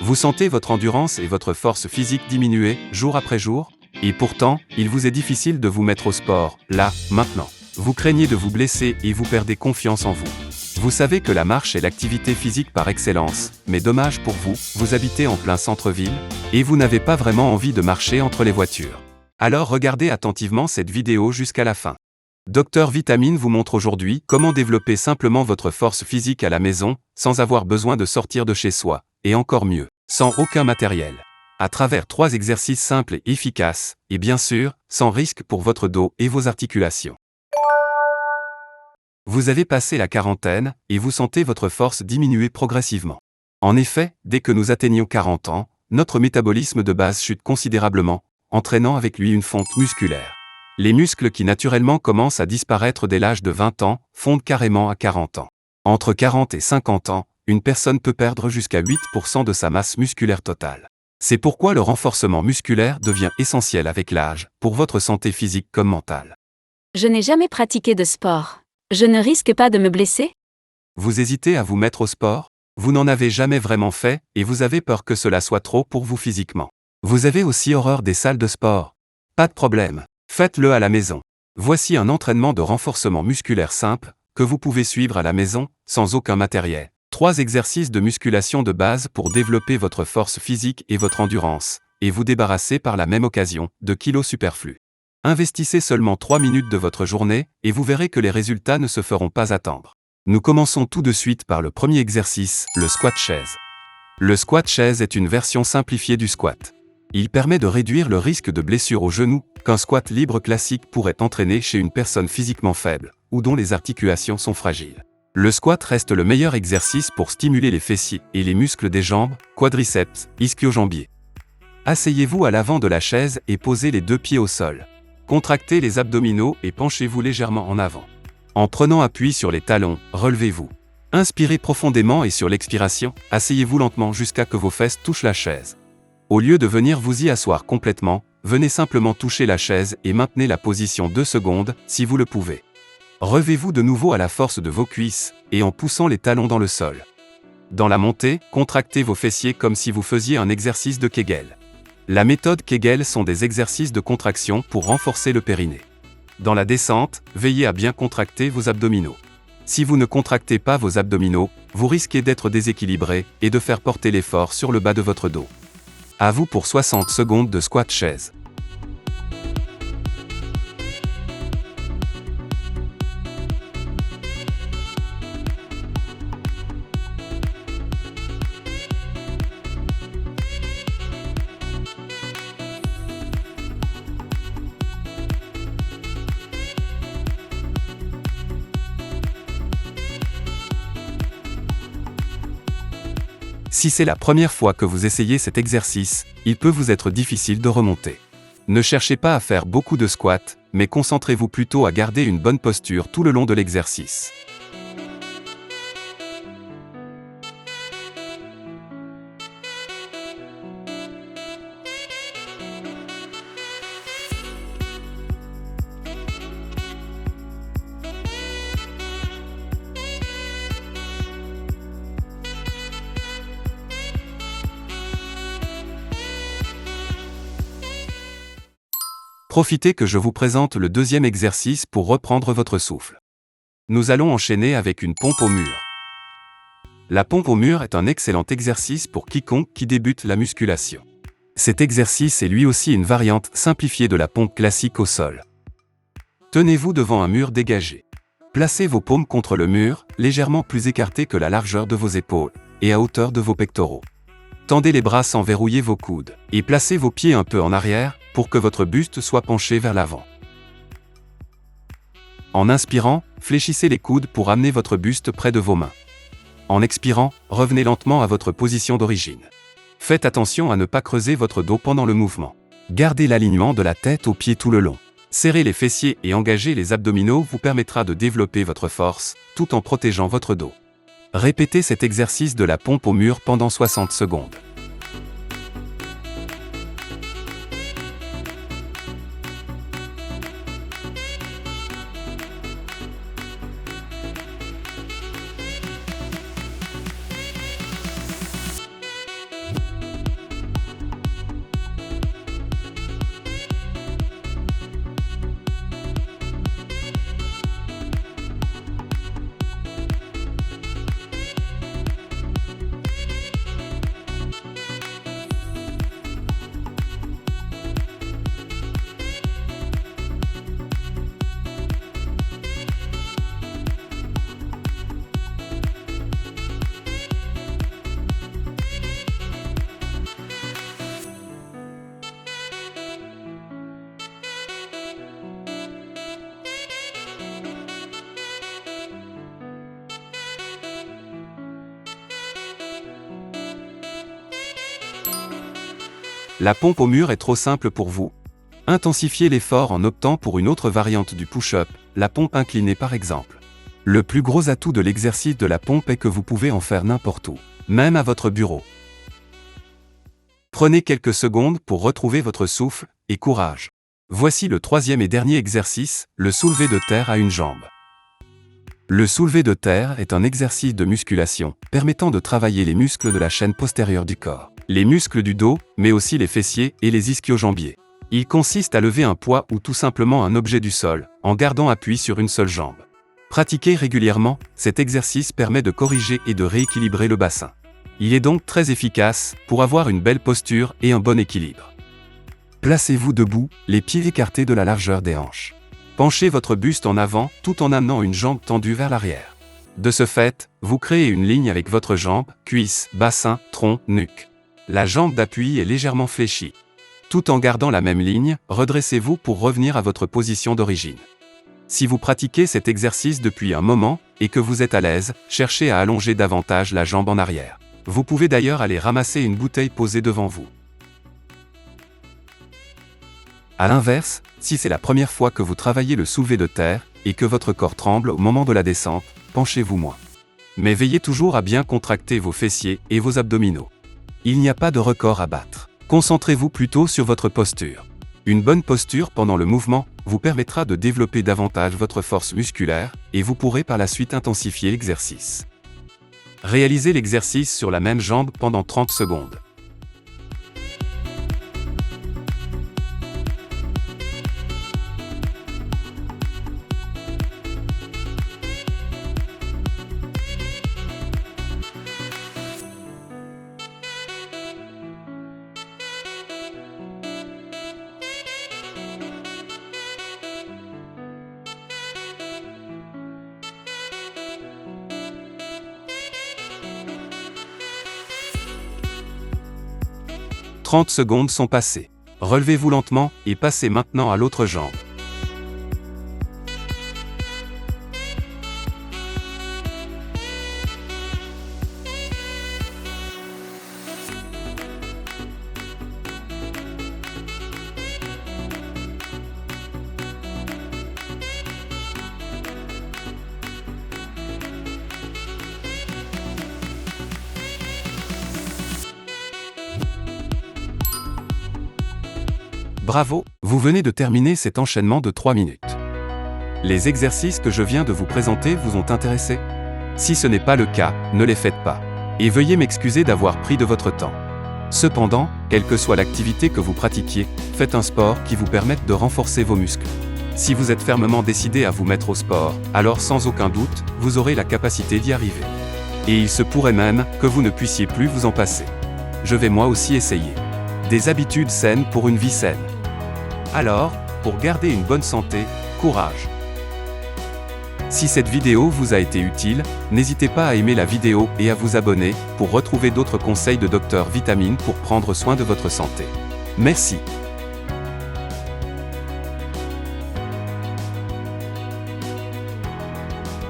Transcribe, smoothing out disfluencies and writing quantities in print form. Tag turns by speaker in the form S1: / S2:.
S1: Vous sentez votre endurance et votre force physique diminuer, jour après jour? Et pourtant, il vous est difficile de vous mettre au sport, là, maintenant. Vous craignez de vous blesser et vous perdez confiance en vous. Vous savez que la marche est l'activité physique par excellence, mais dommage pour vous, vous habitez en plein centre-ville, et vous n'avez pas vraiment envie de marcher entre les voitures. Alors regardez attentivement cette vidéo jusqu'à la fin. Dr Vitamine vous montre aujourd'hui comment développer simplement votre force physique à la maison, sans avoir besoin de sortir de chez soi, et encore mieux, sans aucun matériel. À travers 3 exercices simples et efficaces, et bien sûr, sans risque pour votre dos et vos articulations. Vous avez passé la quarantaine, et vous sentez votre force diminuer progressivement. En effet, dès que nous atteignons 40 ans, notre métabolisme de base chute considérablement, entraînant avec lui une fonte musculaire. Les muscles qui naturellement commencent à disparaître dès l'âge de 20 ans, fondent carrément à 40 ans. Entre 40 et 50 ans, une personne peut perdre jusqu'à 8% de sa masse musculaire totale. C'est pourquoi le renforcement musculaire devient essentiel avec l'âge, pour votre santé physique comme mentale.
S2: Je n'ai jamais pratiqué de sport. Je ne risque pas de me blesser?
S1: Vous hésitez à vous mettre au sport? Vous n'en avez jamais vraiment fait, et vous avez peur que cela soit trop pour vous physiquement. Vous avez aussi horreur des salles de sport? Pas de problème. Faites-le à la maison. Voici un entraînement de renforcement musculaire simple, que vous pouvez suivre à la maison, sans aucun matériel. 3 exercices de musculation de base pour développer votre force physique et votre endurance, et vous débarrasser par la même occasion de kilos superflus. Investissez seulement 3 minutes de votre journée, et vous verrez que les résultats ne se feront pas attendre. Nous commençons tout de suite par le premier exercice, le squat chaise. Le squat chaise est une version simplifiée du squat. Il permet de réduire le risque de blessure au genou, qu'un squat libre classique pourrait entraîner chez une personne physiquement faible, ou dont les articulations sont fragiles. Le squat reste le meilleur exercice pour stimuler les fessiers et les muscles des jambes, quadriceps, ischio-jambiers. Asseyez-vous à l'avant de la chaise et posez les 2 pieds au sol. Contractez les abdominaux et penchez-vous légèrement en avant. En prenant appui sur les talons, relevez-vous. Inspirez profondément et sur l'expiration, asseyez-vous lentement jusqu'à que vos fesses touchent la chaise. Au lieu de venir vous y asseoir complètement, venez simplement toucher la chaise et maintenez la position 2 secondes, si vous le pouvez. Relevez-vous de nouveau à la force de vos cuisses, et en poussant les talons dans le sol. Dans la montée, contractez vos fessiers comme si vous faisiez un exercice de Kegel. La méthode Kegel sont des exercices de contraction pour renforcer le périnée. Dans la descente, veillez à bien contracter vos abdominaux. Si vous ne contractez pas vos abdominaux, vous risquez d'être déséquilibré et de faire porter l'effort sur le bas de votre dos. À vous pour 60 secondes de squat chaise. Si c'est la première fois que vous essayez cet exercice, il peut vous être difficile de remonter. Ne cherchez pas à faire beaucoup de squats, mais concentrez-vous plutôt à garder une bonne posture tout le long de l'exercice. Profitez que je vous présente le deuxième exercice pour reprendre votre souffle. Nous allons enchaîner avec une pompe au mur. La pompe au mur est un excellent exercice pour quiconque qui débute la musculation. Cet exercice est lui aussi une variante simplifiée de la pompe classique au sol. Tenez-vous devant un mur dégagé. Placez vos paumes contre le mur, légèrement plus écartées que la largeur de vos épaules, et à hauteur de vos pectoraux. Tendez les bras sans verrouiller vos coudes, et placez vos pieds un peu en arrière, pour que votre buste soit penché vers l'avant. En inspirant, fléchissez les coudes pour amener votre buste près de vos mains. En expirant, revenez lentement à votre position d'origine. Faites attention à ne pas creuser votre dos pendant le mouvement. Gardez l'alignement de la tête aux pieds tout le long. Serrer les fessiers et engager les abdominaux vous permettra de développer votre force, tout en protégeant votre dos. Répétez cet exercice de la pompe au mur pendant 60 secondes. La pompe au mur est trop simple pour vous? Intensifiez l'effort en optant pour une autre variante du push-up, la pompe inclinée par exemple. Le plus gros atout de l'exercice de la pompe est que vous pouvez en faire n'importe où, même à votre bureau. Prenez quelques secondes pour retrouver votre souffle et courage. Voici le troisième et dernier exercice, le soulevé de terre à une jambe. Le soulevé de terre est un exercice de musculation, permettant de travailler les muscles de la chaîne postérieure du corps, les muscles du dos, mais aussi les fessiers et les ischio-jambiers. Il consiste à lever un poids ou tout simplement un objet du sol, en gardant appui sur une seule jambe. Pratiquez régulièrement, cet exercice permet de corriger et de rééquilibrer le bassin. Il est donc très efficace pour avoir une belle posture et un bon équilibre. Placez-vous debout, les pieds écartés de la largeur des hanches. Penchez votre buste en avant tout en amenant une jambe tendue vers l'arrière. De ce fait, vous créez une ligne avec votre jambe, cuisse, bassin, tronc, nuque. La jambe d'appui est légèrement fléchie. Tout en gardant la même ligne, redressez-vous pour revenir à votre position d'origine. Si vous pratiquez cet exercice depuis un moment et que vous êtes à l'aise, cherchez à allonger davantage la jambe en arrière. Vous pouvez d'ailleurs aller ramasser une bouteille posée devant vous. À l'inverse, si c'est la première fois que vous travaillez le soulevé de terre et que votre corps tremble au moment de la descente, penchez-vous moins. Mais veillez toujours à bien contracter vos fessiers et vos abdominaux. Il n'y a pas de record à battre. Concentrez-vous plutôt sur votre posture. Une bonne posture pendant le mouvement vous permettra de développer davantage votre force musculaire et vous pourrez par la suite intensifier l'exercice. Réalisez l'exercice sur la même jambe pendant 30 secondes. « 30 secondes sont passées. Relevez-vous lentement et passez maintenant à l'autre jambe. Bravo, vous venez de terminer cet enchaînement de 3 minutes. Les exercices que je viens de vous présenter vous ont intéressé? Si ce n'est pas le cas, ne les faites pas. Et veuillez m'excuser d'avoir pris de votre temps. Cependant, quelle que soit l'activité que vous pratiquiez, faites un sport qui vous permette de renforcer vos muscles. Si vous êtes fermement décidé à vous mettre au sport, alors sans aucun doute, vous aurez la capacité d'y arriver. Et il se pourrait même que vous ne puissiez plus vous en passer. Je vais moi aussi essayer. Des habitudes saines pour une vie saine. Alors, pour garder une bonne santé, courage! Si cette vidéo vous a été utile, n'hésitez pas à aimer la vidéo et à vous abonner pour retrouver d'autres conseils de Dr Vitamine pour prendre soin de votre santé. Merci!